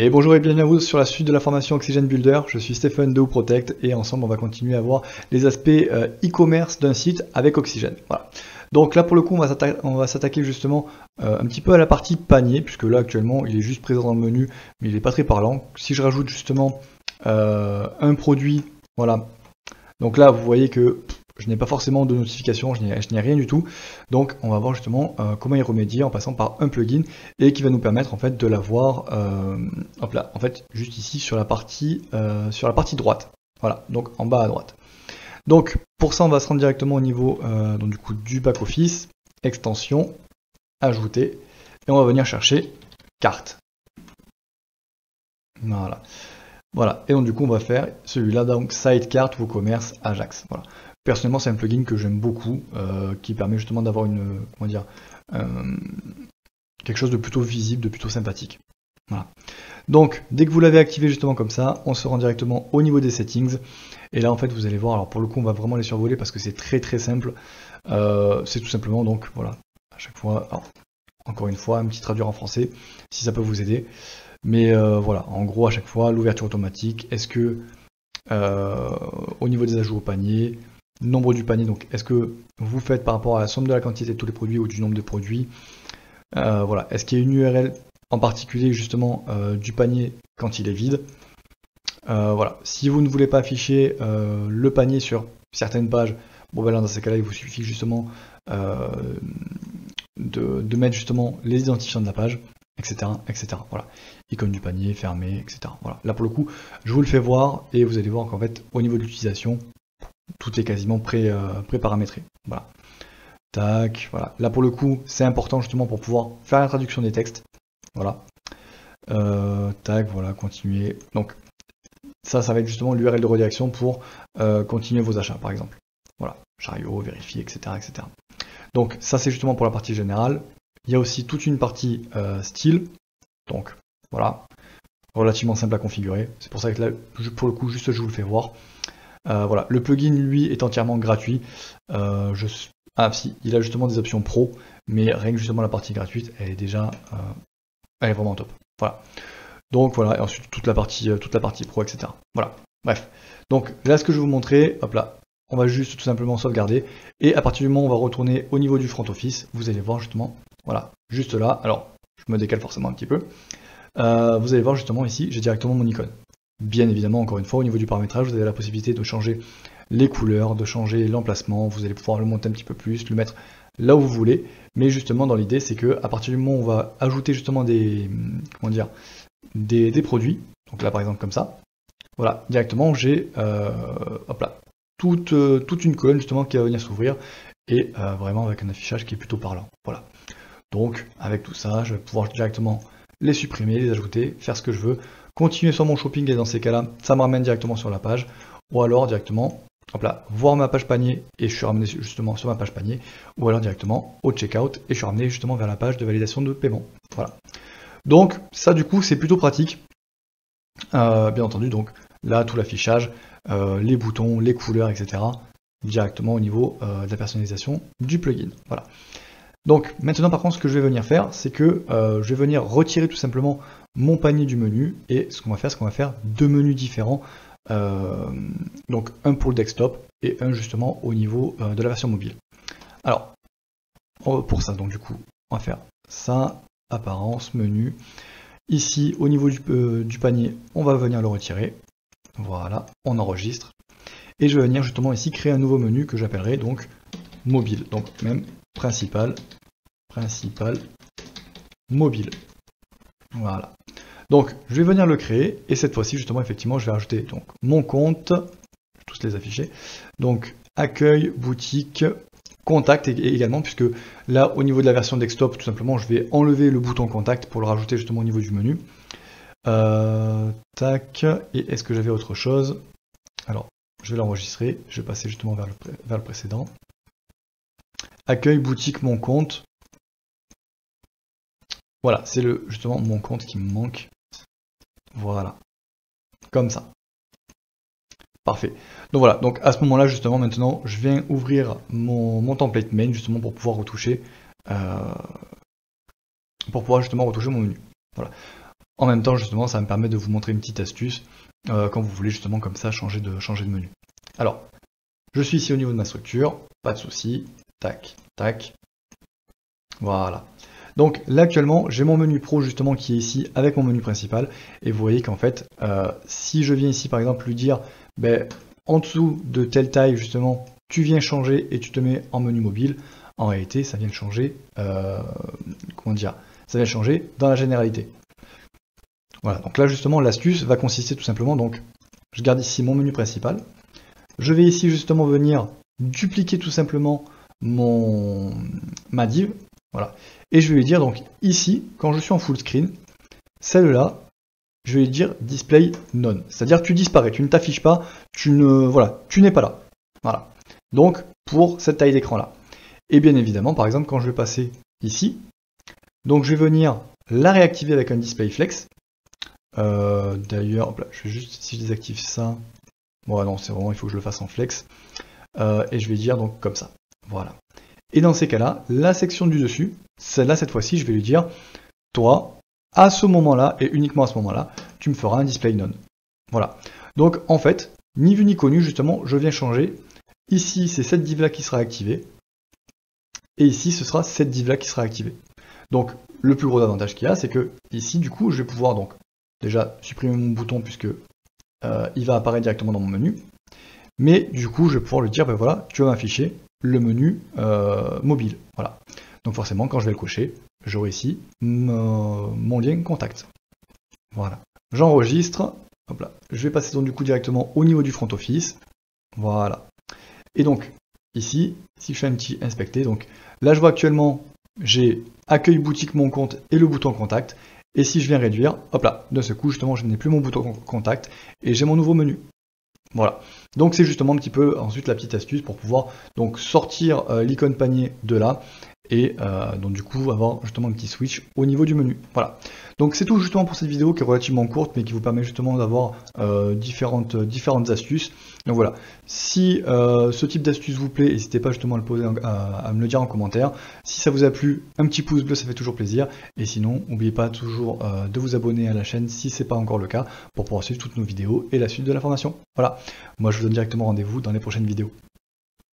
Et bonjour et bienvenue à vous sur la suite de la formation Oxygen Builder. Je suis Stéphane de WooProtect et ensemble on va continuer à voir les aspects e-commerce d'un site avec Oxygen. Voilà. Donc là pour le coup on va s'attaquer justement un petit peu à la partie panier, puisque là actuellement il est juste présent dans le menu mais il n'est pas très parlant. Si je rajoute justement un produit, voilà, donc là vous voyez que je n'ai pas forcément de notification, je n'ai rien du tout. Donc on va voir justement comment y remédier en passant par un plugin et qui va nous permettre en fait de l'avoir hop là, en fait juste ici sur la partie droite. Voilà, donc en bas à droite. Donc pour ça on va se rendre directement au niveau donc, du coup du back office, extension, ajouter, et on va venir chercher carte. Voilà. Voilà, et donc du coup on va faire celui-là, donc Sidecart WooCommerce Ajax. Voilà. Personnellement c'est un plugin que j'aime beaucoup, qui permet justement d'avoir une, comment dire, quelque chose de plutôt visible, de plutôt sympathique. Voilà. Donc dès que vous l'avez activé justement comme ça, on se rend directement au niveau des settings, et là en fait vous allez voir, alors pour le coup on va vraiment les survoler parce que c'est très simple, c'est tout simplement donc voilà, à chaque fois, alors, encore une fois, un petit traduire en français, si ça peut vous aider. Mais voilà, en gros, à chaque fois, l'ouverture automatique, est-ce que, au niveau des ajouts au panier, nombre du panier, donc est-ce que vous faites par rapport à la somme de la quantité de tous les produits ou du nombre de produits, voilà, est-ce qu'il y a une URL en particulier justement du panier quand il est vide, voilà, si vous ne voulez pas afficher le panier sur certaines pages, bon ben là dans ces cas-là, il vous suffit justement de mettre justement les identifiants de la page, etc. Voilà, icône du panier, fermé, etc. Voilà, là pour le coup, je vous le fais voir et vous allez voir qu'en fait, au niveau de l'utilisation, tout est quasiment pré-paramétré. Voilà. Tac, voilà. Là pour le coup, c'est important justement pour pouvoir faire la traduction des textes. Voilà. Tac, voilà, continuer. Donc, ça va être justement l'URL de redirection pour continuer vos achats, par exemple. Voilà, chariot, vérifier, etc. Donc ça c'est justement pour la partie générale. Il y a aussi toute une partie style, donc voilà, relativement simple à configurer. C'est pour ça que là, pour le coup, juste je vous le fais voir. Voilà, le plugin lui est entièrement gratuit. Ah si, il a justement des options pro, mais rien que justement la partie gratuite, elle est déjà, elle est vraiment top. Voilà. Donc voilà, et ensuite toute la partie pro, etc. Voilà. Bref. Donc là, ce que je vais vous montrer, hop là. On va juste tout simplement sauvegarder, et à partir du moment où on va retourner au niveau du front office, vous allez voir justement, voilà, juste là, alors je me décale forcément un petit peu, vous allez voir justement ici, j'ai directement mon icône. Bien évidemment, encore une fois, au niveau du paramétrage, vous avez la possibilité de changer les couleurs, de changer l'emplacement, vous allez pouvoir le monter un petit peu plus, le mettre là où vous voulez, mais justement dans l'idée c'est que à partir du moment où on va ajouter justement des, comment dire, des produits, donc là par exemple comme ça, voilà, directement j'ai, hop là, toute une colonne justement qui va venir s'ouvrir, et vraiment avec un affichage qui est plutôt parlant. Voilà. Donc avec tout ça, je vais pouvoir directement les supprimer, les ajouter, faire ce que je veux, continuer sur mon shopping, et dans ces cas-là, ça me ramène directement sur la page, ou alors directement, hop là, voir ma page panier et je suis ramené justement sur ma page panier, ou alors directement au checkout et je suis ramené justement vers la page de validation de paiement. Voilà. Donc ça du coup c'est plutôt pratique. Bien entendu, donc là tout l'affichage, les boutons, les couleurs, etc. directement au niveau de la personnalisation du plugin. Voilà. Donc maintenant par contre ce que je vais venir faire, c'est que je vais venir retirer tout simplement mon panier du menu, et ce qu'on va faire deux menus différents, donc un pour le desktop et un justement au niveau de la version mobile. Alors pour ça, donc du coup on va faire ça, apparence, menu. Ici au niveau du panier, on va venir le retirer. Voilà, on enregistre. Et je vais venir justement ici créer un nouveau menu que j'appellerai donc mobile. Donc même principal, mobile. Voilà. Donc je vais venir le créer, et cette fois-ci justement effectivement je vais rajouter donc mon compte, je vais tous les afficher, donc accueil, boutique, contact également, puisque là au niveau de la version desktop tout simplement je vais enlever le bouton contact pour le rajouter justement au niveau du menu. Tac, et est-ce que j'avais autre chose? Alors je vais l'enregistrer, je vais passer justement vers le précédent. Accueil, boutique, mon compte. Voilà, c'est justement mon compte qui me manque. Voilà, comme ça. Parfait. Donc voilà, donc à ce moment-là, justement, maintenant, je viens ouvrir mon template main, justement, pour pouvoir retoucher, justement retoucher mon menu. Voilà. En même temps, justement, ça va me permettre de vous montrer une petite astuce quand vous voulez justement comme ça changer de menu. Alors, je suis ici au niveau de ma structure, pas de souci, tac, tac, voilà. Donc là actuellement, j'ai mon menu pro justement qui est ici avec mon menu principal, et vous voyez qu'en fait, si je viens ici par exemple lui dire, ben, en dessous de telle taille justement, tu viens changer et tu te mets en menu mobile, en réalité, ça vient de changer, comment dire, ça vient changer dans la généralité. Voilà, donc là justement l'astuce va consister tout simplement, donc je garde ici mon menu principal, je vais ici justement venir dupliquer tout simplement ma div, voilà, et je vais lui dire donc ici, quand je suis en full screen, celle-là, je vais lui dire display none, c'est-à-dire tu disparais, tu ne t'affiches pas, tu n'es pas là, voilà, donc pour cette taille d'écran là. Et bien évidemment, par exemple, quand je vais passer ici, donc je vais venir la réactiver avec un display flex. D'ailleurs, je vais juste, si je désactive ça, bon non, c'est vraiment, il faut que je le fasse en flex, et je vais dire donc comme ça, voilà. Et dans ces cas-là, la section du dessus, celle-là, cette fois-ci, je vais lui dire, toi, à ce moment-là, et uniquement à ce moment-là, tu me feras un display none. Voilà. Donc, en fait, ni vu ni connu, justement, je viens changer. Ici, c'est cette div-là qui sera activée, et ici, ce sera cette div-là qui sera activée. Donc, le plus gros avantage qu'il y a, c'est que ici, du coup, je vais pouvoir donc déjà supprimer mon bouton puisque il va apparaître directement dans mon menu. Mais du coup, je vais pouvoir lui dire, ben voilà, tu vas m'afficher le menu mobile. Voilà. Donc forcément, quand je vais le cocher, j'aurai ici mon lien contact. Voilà. J'enregistre. Hop là. Je vais passer donc du coup directement au niveau du front office. Voilà. Et donc, ici, si je fais un petit inspecter, donc là je vois actuellement, j'ai accueil boutique mon compte et le bouton contact. Et si je viens réduire, hop là, de ce coup, justement, je n'ai plus mon bouton contact et j'ai mon nouveau menu. Voilà. Donc c'est justement un petit peu ensuite la petite astuce pour pouvoir donc sortir l'icône panier de là et donc du coup avoir justement un petit switch au niveau du menu. Voilà. Donc c'est tout justement pour cette vidéo qui est relativement courte mais qui vous permet justement d'avoir différentes astuces. Donc voilà. Si ce type d'astuce vous plaît, n'hésitez pas justement à me le dire en commentaire. Si ça vous a plu, un petit pouce bleu, ça fait toujours plaisir. Et sinon, n'oubliez pas toujours de vous abonner à la chaîne si ce n'est pas encore le cas pour pouvoir suivre toutes nos vidéos et la suite de la formation. Voilà. Moi je vous donne directement rendez-vous dans les prochaines vidéos.